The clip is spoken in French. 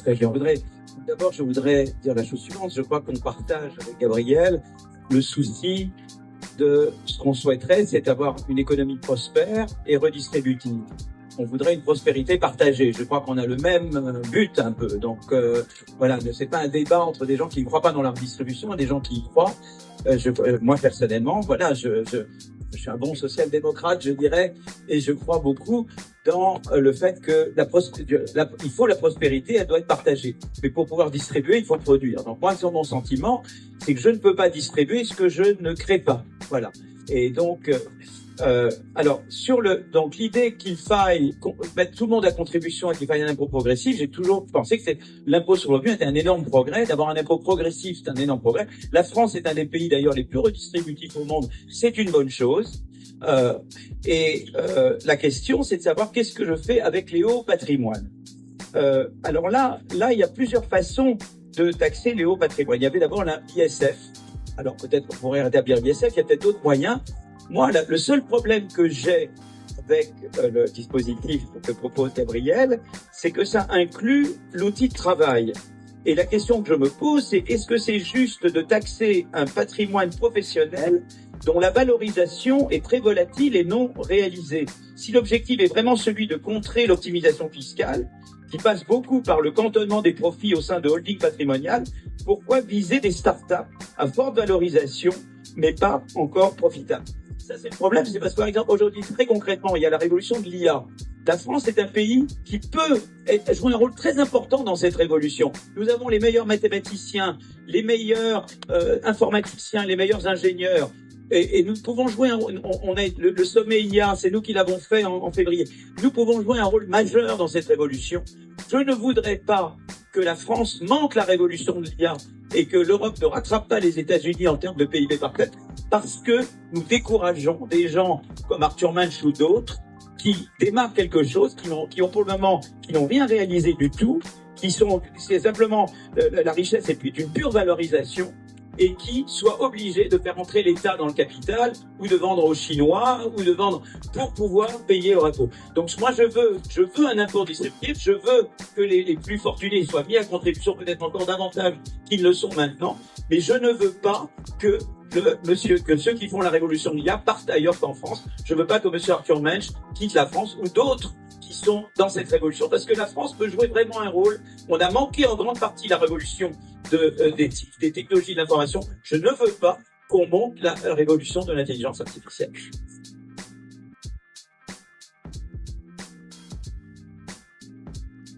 région. D'abord, je voudrais dire la chose suivante. Je crois qu'on partage avec Gabriel le souci de ce qu'on souhaiterait, c'est avoir une économie prospère et redistributive. On voudrait une prospérité partagée. Je crois qu'on a le même but un peu. Donc voilà, c'est pas un débat entre des gens qui ne croient pas dans la redistribution et des gens qui y croient. Moi personnellement, voilà, je suis un bon social-démocrate, je dirais, et je crois beaucoup dans le fait que il faut la prospérité, elle doit être partagée. Mais pour pouvoir distribuer, il faut produire. Donc moi, mon sentiment, c'est que je ne peux pas distribuer ce que je ne crée pas. Voilà. Et donc alors donc l'idée qu'il faille mettre tout le monde à contribution et qu'il faille un impôt progressif, j'ai toujours pensé que l'impôt sur le revenu était un énorme progrès. D'avoir un impôt progressif, c'est un énorme progrès. La France est un des pays d'ailleurs les plus redistributifs au monde, c'est une bonne chose. La question, c'est de savoir qu'est-ce que je fais avec les hauts patrimoines. Alors là, il y a plusieurs façons de taxer les hauts patrimoines. Il y avait d'abord l'ISF. Alors peut-être qu'on pourrait rétablir l'ISF, il y a peut-être d'autres moyens. Moi, le seul problème que j'ai avec le dispositif que propose Gabriel, c'est que ça inclut l'outil de travail. Et la question que je me pose, c'est est-ce que c'est juste de taxer un patrimoine professionnel dont la valorisation est très volatile et non réalisée? Si l'objectif est vraiment celui de contrer l'optimisation fiscale, qui passe beaucoup par le cantonnement des profits au sein de holdings patrimoniales, pourquoi viser des startups à forte valorisation, mais pas encore profitables? Ça, c'est le problème, c'est parce que, par exemple, aujourd'hui, très concrètement, il y a la révolution de l'IA. La France est un pays qui peut jouer un rôle très important dans cette révolution. Nous avons les meilleurs mathématiciens, les meilleurs informaticiens, les meilleurs ingénieurs. Et nous pouvons jouer on a le sommet IA, c'est nous qui l'avons fait en février. Nous pouvons jouer un rôle majeur dans cette révolution. Je ne voudrais pas que la France manque la révolution de l'IA et que l'Europe ne rattrape pas les États-Unis en termes de PIB par tête, parce que nous décourageons des gens comme Arthur Mensch ou d'autres qui démarrent quelque chose, qui ont pour le moment, qui n'ont rien réalisé du tout, c'est simplement la richesse et puis une pure valorisation, et qui soient obligés de faire entrer l'État dans le capital, ou de vendre aux Chinois, ou de vendre pour pouvoir payer leur impôt. Donc moi je veux un impôt distributif, je veux que les plus fortunés soient mis à contribution, peut-être encore davantage qu'ils le sont maintenant, mais je ne veux pas que ceux qui font la révolution de l'IA partent ailleurs qu'en France. Je veux pas que monsieur Arthur Mensch quitte la France ou d'autres qui sont dans cette révolution, parce que la France peut jouer vraiment un rôle. On a manqué en grande partie la révolution des technologies de l'information. Je ne veux pas qu'on monte la révolution de l'intelligence artificielle.